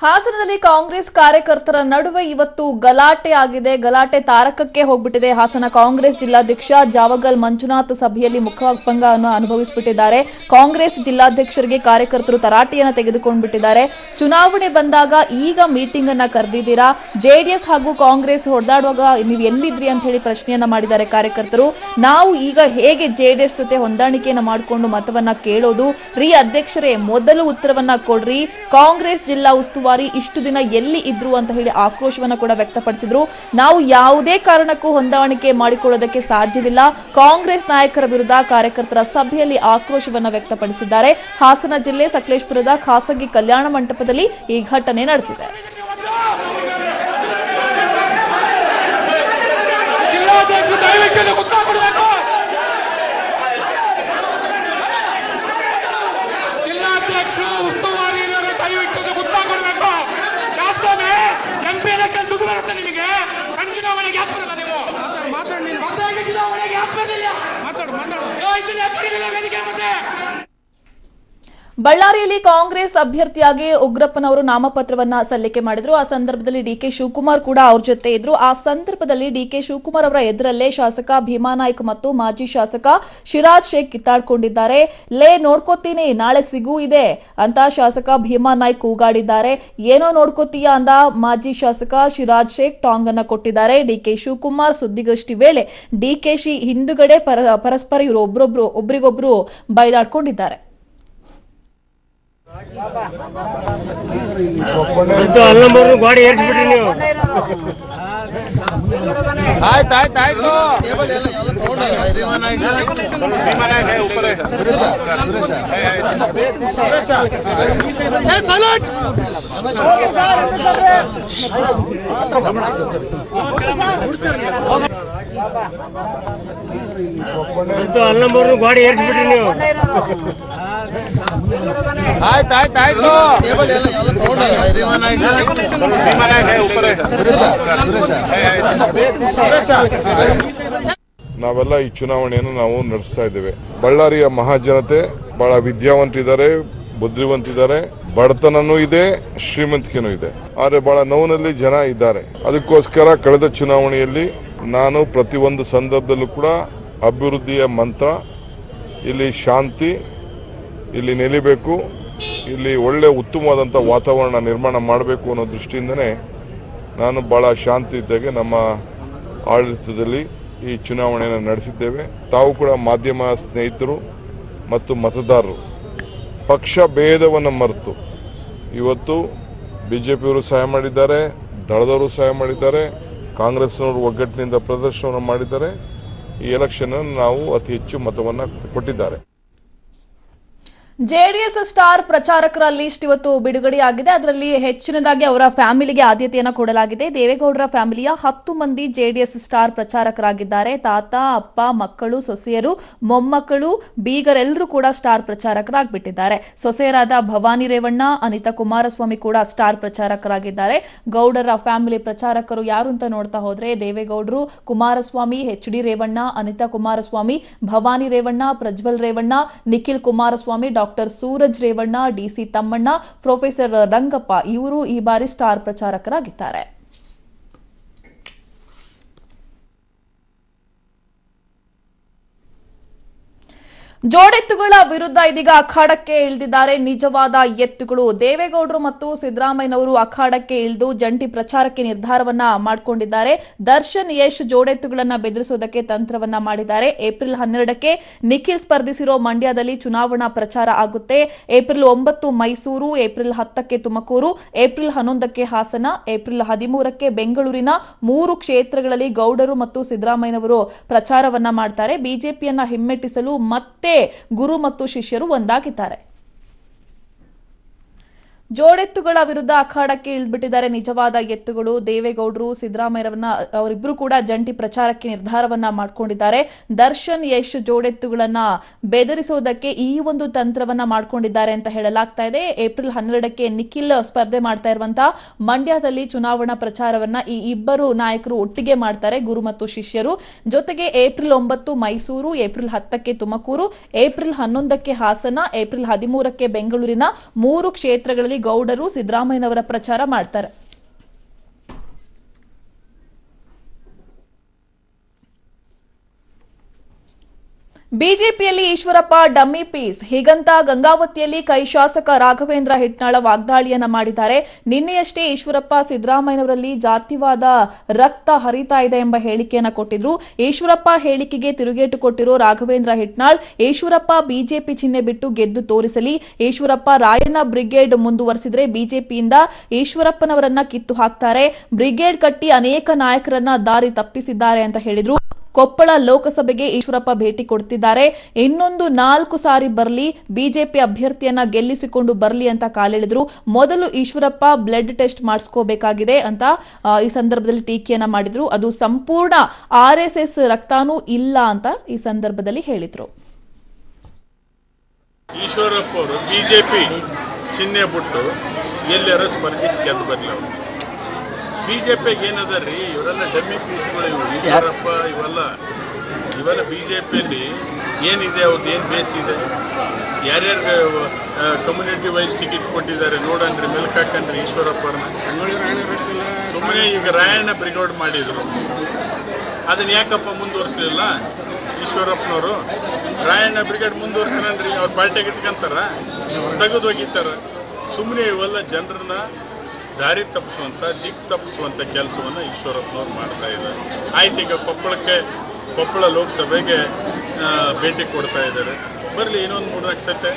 ಹಾಸನದಲ್ಲಿ ಕಾಂಗ್ರೆಸ್ ಕಾರ್ಯಕರ್ತರ ನಡುವೆ ಇವತ್ತು ಗಲಾಟೆ ಆಗಿದೆ. ಗಲಾಟೆ ತಾರಕಕ್ಕೆ ಹೋಗ್ಬಿಟ್ಟಿದೆ. ಹಾಸನ ಕಾಂಗ್ರೆಸ್ ಜಿಲ್ಲಾಧ್ಯಕ್ಷ ಜಾವಗಲ್ ಮಂಜುನಾಥ್ ಸಭೆಯಲ್ಲಿ ಮುಖಭಂಗವನ್ನು ಅನುಭವಿಸಿಬಿಟ್ಟಿದ್ದಾರೆ. ಕಾಂಗ್ರೆಸ್ ಜಿಲ್ಲಾಧ್ಯಕ್ಷರಿಗೆ ಕಾರ್ಯಕರ್ತರು ತರಾಟೆಯನ್ನು ತೆಗೆದುಕೊಂಡ್ಬಿಟ್ಟಿದ್ದಾರೆ. ಚುನಾವಣೆ ಬಂದಾಗ ಈಗ ಮೀಟಿಂಗ್ ಅನ್ನ ಕರೆದಿದ್ದೀರಾ, ಜೆಡಿಎಸ್ ಹಾಗೂ ಕಾಂಗ್ರೆಸ್ ಹೊಡೆದಾಡುವಾಗ ನೀವು ಎಲ್ಲಿದ್ರಿ ಅಂತ ಹೇಳಿ ಪ್ರಶ್ನೆಯನ್ನ ಮಾಡಿದ್ದಾರೆ ಕಾರ್ಯಕರ್ತರು. ನಾವು ಈಗ ಹೇಗೆ ಜೆಡಿಎಸ್ ಜೊತೆ ಹೊಂದಾಣಿಕೆಯನ್ನ ಮಾಡಿಕೊಂಡು ಮತವನ್ನ ಕೇಳೋದು? ರೀ ಅಧ್ಯಕ್ಷರೇ, ಮೊದಲು ಉತ್ತರವನ್ನ ಕೊಡ್ರಿ. ಕಾಂಗ್ರೆಸ್ ಜಿಲ್ಲಾ ಉಸ್ತುವಾರಿ ಇಷ್ಟು ದಿನ ಎಲ್ಲಿ ಇದ್ರು ಅಂತ ಹೇಳಿ ಆಕ್ರೋಶವನ್ನ ಕೂಡ ವ್ಯಕ್ತಪಡಿಸಿದ್ರು. ನಾವು ಯಾವುದೇ ಕಾರಣಕ್ಕೂ ಹೊಂದಾಣಿಕೆ ಮಾಡಿಕೊಳ್ಳೋದಕ್ಕೆ ಸಾಧ್ಯವಿಲ್ಲ. ಕಾಂಗ್ರೆಸ್ ನಾಯಕರ ವಿರುದ್ಧ ಕಾರ್ಯಕರ್ತರ ಸಭೆಯಲ್ಲಿ ಆಕ್ರೋಶವನ್ನ ವ್ಯಕ್ತಪಡಿಸಿದ್ದಾರೆ. ಹಾಸನ ಜಿಲ್ಲೆ ಸಕಲೇಶಪುರದ ಖಾಸಗಿ ಕಲ್ಯಾಣ ಮಂಟಪದಲ್ಲಿ ಈ ಘಟನೆ ನಡೆದಿದೆ. ಬಳ್ಳಾರಿಯಲ್ಲಿ ಕಾಂಗ್ರೆಸ್ ಅಭ್ಯರ್ಥಿಯಾಗಿ ಉಗ್ರಪ್ಪನವರು ನಾಮಪತ್ರವನ್ನ ಸಲ್ಲಿಕೆ ಮಾಡಿದ್ರು. ಆ ಸಂದರ್ಭದಲ್ಲಿ ಡಿಕೆ ಶಿವಕುಮಾರ್ ಕೂಡ ಅವ್ರ ಜೊತೆ ಇದ್ರು. ಆ ಸಂದರ್ಭದಲ್ಲಿ ಡಿಕೆ ಶಿವಕುಮಾರ್ ಅವರ ಎದುರಲ್ಲೇ ಶಾಸಕ ಭೀಮಾನಾಯ್ಕ ಮತ್ತು ಮಾಜಿ ಶಾಸಕ ಶಿರಾಜ್ ಶೇಖ್ ಕಿತ್ತಾಡ್ಕೊಂಡಿದ್ದಾರೆ. ನೋಡ್ಕೋತೀನಿ, ನಾಳೆ ಸಿಗು ಇದೆ ಅಂತ ಶಾಸಕ ಭೀಮಾನಾಯ್ಕ್ ಕೂಗಾಡಿದ್ದಾರೆ. ಏನೋ ನೋಡ್ಕೋತೀಯ ಅಂದ ಮಾಜಿ ಶಾಸಕ ಶಿರಾಜ್ ಶೇಖ್ ಟಾಂಗ್ ಅನ್ನ ಕೊಟ್ಟಿದ್ದಾರೆ. ಡಿಕೆ ಶಿವಕುಮಾರ್ ಸುದ್ದಿಗೋಷ್ಠಿ ವೇಳೆ ಡಿಕೆಶಿ ಹಿಂದುಗಡೆ ಪರಸ್ಪರ ಇವರು ಒಬ್ರಿಗೊಬ್ರು ಬೈದಾಡ್ಕೊಂಡಿದ್ದಾರೆ. ಗಾಡಿ ಏರಿಸ್ಬಿಟ್ರಿ ನೀವು. ಆಯ್ತಾಯ್ತಾಯ್ತು. ಗಾಡಿ ಏರಿಸ್ಬಿಟ್ರಿ ನೀವು. ಆಯ್ತಾಯ್ತಾಯ್ತು. ನಾವೆಲ್ಲ ಈ ಚುನಾವಣೆಯನ್ನು ನಾವು ನಡೆಸ್ತಾ ಇದ್ದೇವೆ. ಬಳ್ಳಾರಿಯ ಮಹಾಜನತೆ ಬಹಳ ವಿದ್ಯಾವಂತಿದ್ದಾರೆ, ಬುದ್ಧಿವಂತಿದ್ದಾರೆ, ಬಡತನನೂ ಇದೆ, ಶ್ರೀಮಂತಿಕೆನೂ ಇದೆ. ಆದರೆ ಬಹಳ ನೋವಿನಲ್ಲಿ ಜನ ಇದ್ದಾರೆ. ಅದಕ್ಕೋಸ್ಕರ ಕಳೆದ ಚುನಾವಣೆಯಲ್ಲಿ ನಾನು ಪ್ರತಿಯೊಂದು ಸಂದರ್ಭದಲ್ಲೂ ಕೂಡ ಅಭಿವೃದ್ಧಿಯ ಮಂತ್ರ, ಇಲ್ಲಿ ಶಾಂತಿ, ಇಲ್ಲಿ ನೆಲೆಬೇಕು, ಇಲ್ಲಿ ಒಳ್ಳೆ ಉತ್ತಮವಾದಂಥ ವಾತಾವರಣ ನಿರ್ಮಾಣ ಮಾಡಬೇಕು ಅನ್ನೋ ದೃಷ್ಟಿಯಿಂದನೇ ನಾನು ಭಾಳ ಶಾಂತಿ ಇದ್ದಾಗೆ ನಮ್ಮ ಆಡಳಿತದಲ್ಲಿ ಈ ಚುನಾವಣೆಯನ್ನು ನಡೆಸಿದ್ದೇವೆ. ತಾವು ಕೂಡ ಮಾಧ್ಯಮ ಸ್ನೇಹಿತರು ಮತ್ತು ಮತದಾರರು ಪಕ್ಷ ಭೇದವನ್ನು ಮರೆತು ಇವತ್ತು ಬಿಜೆಪಿಯವರು ಸಹಾಯ ಮಾಡಿದ್ದಾರೆ, ದಳದವರು ಸಹಾಯ ಮಾಡಿದ್ದಾರೆ, ಕಾಂಗ್ರೆಸ್ನವರು ಒಗ್ಗಟ್ಟಿನಿಂದ ಪ್ರದರ್ಶನವನ್ನು ಮಾಡಿದ್ದಾರೆ. ಈ ಎಲೆಕ್ಷನ್ ನಾವು ಅತಿ ಹೆಚ್ಚು ಮತವನ್ನು ಕೊಟ್ಟಿದ್ದಾರೆ. ಜೆಡಿಎಸ್ ಸ್ಟಾರ್ ಪ್ರಚಾರಕರ ಲಿಸ್ಟ್ ಇವತ್ತು ಬಿಡುಗಡೆಯಾಗಿದೆ. ಅದರಲ್ಲಿ ಹೆಚ್ಚಿನದಾಗಿ ಅವರ ಫ್ಯಾಮಿಲಿಗೆ ಆದ್ಯತೆಯನ್ನು ಕೊಡಲಾಗಿದೆ. ದೇವೇಗೌಡರ ಫ್ಯಾಮಿಲಿಯ 10 ಮಂದಿ ಜೆಡಿಎಸ್ ಸ್ಟಾರ್ ಪ್ರಚಾರಕರಾಗಿದ್ದಾರೆ. ತಾತ, ಅಪ್ಪ, ಮಕ್ಕಳು, ಸೊಸೆಯರು, ಮೊಮ್ಮಕ್ಕಳು, ಬೀಗರೆಲ್ಲರೂ ಕೂಡ ಸ್ಟಾರ್ ಪ್ರಚಾರಕರಾಗಿಬಿಟ್ಟಿದ್ದಾರೆ. ಸೊಸೆಯರಾದ ಭವಾನಿ ರೇವಣ್ಣ, ಅನಿತಾ ಕುಮಾರಸ್ವಾಮಿ ಕೂಡ ಸ್ಟಾರ್ ಪ್ರಚಾರಕರಾಗಿದ್ದಾರೆ. ಗೌಡರ ಫ್ಯಾಮಿಲಿ ಪ್ರಚಾರಕರು ಯಾರು ಅಂತ ನೋಡ್ತಾ ಹೋದ್ರೆ ದೇವೇಗೌಡರು, Kumaraswamy, H D. Revanna, Anitha Kumaraswamy, Bhavani Revanna, Prajwal Revanna, Nikhil Kumaraswamy, doctor Suraj Revanna, DC Thammanna, professor Rangappa ಇವರು ಈ ಬಾರಿ ಸ್ಟಾರ್ ಪ್ರಚಾರಕರಾಗಿದ್ದಾರೆ. ಜೋಡೆತ್ತುಗಳ ವಿರುದ್ಧ ಇದೀಗ ಅಖಾಡಕ್ಕೆ ಇಳಿದಿದ್ದಾರೆ ನಿಜವಾದ ಎತ್ತುಗಳು. ದೇವೇಗೌಡರು ಮತ್ತು ಸಿದ್ದರಾಮಯ್ಯನವರು ಅಖಾಡಕ್ಕೆ ಇಳಿದು ಜಂಟಿ ಪ್ರಚಾರಕ್ಕೆ ನಿರ್ಧಾರವನ್ನ ಮಾಡಿಕೊಂಡಿದ್ದಾರೆ. ದರ್ಶನ್, ಯಶ್ ಜೋಡೆತ್ತುಗಳನ್ನ ಬೆದರಿಸೋದಕ್ಕೆ ತಂತ್ರವನ್ನ ಮಾಡಿದ್ದಾರೆ. ಏಪ್ರಿಲ್ 12ಕ್ಕೆ ನಿಖಿಲ್ ಸ್ಪರ್ಧಿಸಿರೋ ಮಂಡ್ಯದಲ್ಲಿ ಚುನಾವಣಾ ಪ್ರಚಾರ ಆಗುತ್ತೆ. ಏಪ್ರಿಲ್ 9 ಮೈಸೂರು, ಏಪ್ರಿಲ್ 10ಕ್ಕೆ ತುಮಕೂರು, ಏಪ್ರಿಲ್ 11ಕ್ಕೆ ಹಾಸನ, ಏಪ್ರಿಲ್ 13ಕ್ಕೆ ಬೆಂಗಳೂರಿನ 3 ಕ್ಷೇತ್ರಗಳಲ್ಲಿ ಗೌಡರು ಮತ್ತು ಸಿದ್ದರಾಮಯ್ಯನವರು ಪ್ರಚಾರವನ್ನ ಮಾಡ್ತಾರೆ. ಬಿಜೆಪಿಯನ್ನ ಹಿಮ್ಮೆಟ್ಟಿಸಲು ಮತ್ತೆ ಗುರು ಮತ್ತು ಶಿಷ್ಯರು ಒಂದಾಗಿದ್ದಾರೆ. ಜೋಡೆತ್ತುಗಳ ವಿರುದ್ಧ ಅಖಾಡಕ್ಕೆ ಇಳಿದ್ಬಿಟ್ಟಿದ್ದಾರೆ ನಿಜವಾದ ಎತ್ತುಗಳು. ದೇವೇಗೌಡರು, ಸಿದ್ದರಾಮಯ್ಯರವನ್ನ ಅವರಿಬ್ಬರು ಕೂಡ ಜಂಟಿ ಪ್ರಚಾರಕ್ಕೆ ನಿರ್ಧಾರವನ್ನ ಮಾಡಿಕೊಂಡಿದ್ದಾರೆ. ದರ್ಶನ್, ಯಶ್ ಜೋಡೆತ್ತುಗಳನ್ನ ಬೆದರಿಸೋದಕ್ಕೆ ಈ ಒಂದು ತಂತ್ರವನ್ನ ಮಾಡಿಕೊಂಡಿದ್ದಾರೆ ಅಂತ ಹೇಳಲಾಗ್ತಾ ಇದೆ. ಏಪ್ರಿಲ್ 12ಕ್ಕೆ ನಿಖಿಲ್ ಸ್ಪರ್ಧೆ ಮಾಡ್ತಾ ಇರುವಂತಹ ಮಂಡ್ಯದಲ್ಲಿ ಚುನಾವಣಾ ಪ್ರಚಾರವನ್ನ ಈ ಇಬ್ಬರು ನಾಯಕರು ಒಟ್ಟಿಗೆ ಮಾಡ್ತಾರೆ, ಗುರು ಮತ್ತು ಶಿಷ್ಯರು. ಜೊತೆಗೆ ಏಪ್ರಿಲ್ 9 ಮೈಸೂರು, ಏಪ್ರಿಲ್ 10ಕ್ಕೆ ತುಮಕೂರು, ಏಪ್ರಿಲ್ 11ಕ್ಕೆ ಹಾಸನ, ಏಪ್ರಿಲ್ 13ಕ್ಕೆ ಬೆಂಗಳೂರಿನ 3 ಕ್ಷೇತ್ರಗಳಲ್ಲಿ ಗೌಡರು ಸಿದ್ದರಾಮಯ್ಯನವರ ಪ್ರಚಾರ ಮಾಡ್ತಾರೆ. ಬಿಜೆಪಿಯಲ್ಲಿ ಈಶ್ವರಪ್ಪ ಡಮ್ಮಿ ಪೀಸ್, ಹೀಗಂತ ಗಂಗಾವತಿಯಲ್ಲಿ ಕೈ ಶಾಸಕ ರಾಘವೇಂದ್ರ ಹಿಟ್ನಾಳ ವಾಗ್ದಾಳಿಯನ್ನ ಮಾಡಿದ್ದಾರೆ. ನಿನ್ನೆಯಷ್ಟೇ ಈಶ್ವರಪ್ಪ ಸಿದ್ದರಾಮಯ್ಯನವರಲ್ಲಿ ಜಾತಿವಾದ ರಕ್ತ ಹರಿತಾ ಇದೆ ಎಂಬ ಹೇಳಿಕೆಯನ್ನ ಕೊಟ್ಟಿದ್ರು. ಈಶ್ವರಪ್ಪ ಹೇಳಿಕೆಗೆ ತಿರುಗೇಟು ಕೊಟ್ಟಿರೋ ರಾಘವೇಂದ್ರ ಹಿಟ್ನಾಳ್, ಈಶ್ವರಪ್ಪ ಬಿಜೆಪಿ ಚಿಹ್ನೆ ಬಿಟ್ಟು ಗೆದ್ದು ತೋರಿಸಲಿ, ಈಶ್ವರಪ್ಪ ರಾಯಣ್ಣ ಬ್ರಿಗೇಡ್ ಮುಂದುವರೆಸಿದ್ರೆ ಬಿಜೆಪಿಯಿಂದ ಈಶ್ವರಪ್ಪನವರನ್ನ ಕಿತ್ತು ಹಾಕ್ತಾರೆ, ಬ್ರಿಗೇಡ್ ಕಟ್ಟಿ ಅನೇಕ ನಾಯಕರನ್ನ ದಾರಿ ತಪ್ಪಿಸಿದ್ದಾರೆ ಅಂತ ಹೇಳಿದ್ರು. ಕೊಪ್ಪಳ ಲೋಕಸಭೆಗೆ ಈಶ್ವರಪ್ಪ ಭೇಟಿ ಕೊಡ್ತಿದ್ದಾರೆ. ಇನ್ನೊಂದು 4 ಸಾರಿ ಬರಲಿ, ಬಿಜೆಪಿ ಅಭ್ಯರ್ಥಿಯನ್ನ ಗೆಲ್ಲಿಸಿಕೊಂಡು ಬರಲಿ ಅಂತ ಕಾಲೆಳೆದ್ರು. ಮೊದಲು ಈಶ್ವರಪ್ಪ ಬ್ಲಡ್ ಟೆಸ್ಟ್ ಮಾಡಿಸ್ಕೋಬೇಕಾಗಿದೆ ಅಂತ ಈ ಸಂದರ್ಭದಲ್ಲಿ ಟೀಕೆಯನ್ನ ಮಾಡಿದ್ರು. ಅದು ಸಂಪೂರ್ಣ RSS ರಕ್ತಾನೂ ಇಲ್ಲ ಅಂತ ಈ ಸಂದರ್ಭದಲ್ಲಿ ಹೇಳಿದ್ರು. ಈಶ್ವರಪ್ಪ ಅವರು ಬಿಜೆಪಿ ಚಿಹ್ನೆ ಬಿಟ್ಟು ಎಲ್ಲರ ಸ್ಪರ್ಧಿಸಿ ಗೆದ್ದು ಬರಲಿ. ಅವರು ಬಿಜೆಪಿಗೆ ಏನದ ರೀ, ಇವರೆಲ್ಲ ಡಮ್ಮಿ ಪೀಸ್ಗಳು. ಇವು ಈಶ್ವರಪ್ಪ ಇವೆಲ್ಲ ಬಿಜೆಪಿಯಲ್ಲಿ ಏನಿದೆ, ಅವ್ರದ್ದು ಏನು ಬೇಸ್ ಇದೆ, ಯಾರ್ಯಾರು ಕಮ್ಯುನಿಟಿ ವೈಸ್ ಟಿಕೆಟ್ ಕೊಟ್ಟಿದ್ದಾರೆ ನೋಡನ್ರಿ, ಮೆಲ್ಕಾಕನ್ರಿ ಈಶ್ವರಪ್ಪರನ್ನ. ಸುಮ್ಮನೆ ಈಗ ರಾಯಣ್ಣ ಬ್ರಿಗೇಡ್ ಮಾಡಿದ್ರು, ಅದನ್ನ ಯಾಕಪ್ಪ ಮುಂದುವರಿಸಲಿಲ್ಲ ಈಶ್ವರಪ್ಪನವರು? ರಾಯಣ್ಣ ಬ್ರಿಗೇಡ್ ಮುಂದುವರ್ಸ್ರಿ, ಅವ್ರ ಪಾರ್ಟಿಗೆ ಇಟ್ಕೊಂತಾರ, ತೆಗೆದು ಒಗಿತಾರ. ಸುಮ್ಮನೆ ಇವೆಲ್ಲ ಜನರನ್ನ ದಾರಿ ತಪ್ಪಿಸುವಂಥ, ದಿಕ್ಕು ತಪ್ಪಿಸುವಂಥ ಕೆಲಸವನ್ನು ಈಶ್ವರಪ್ಪನವ್ರು ಮಾಡ್ತಾ ಇದ್ದಾರೆ. ಆಯ್ತು, ಈಗ ಕೊಪ್ಪಳ ಲೋಕಸಭೆಗೆ ಭೇಟಿ ಕೊಡ್ತಾ ಇದ್ದಾರೆ, ಬರಲಿ ಇನ್ನೊಂದು 3-4 ಸತಿ.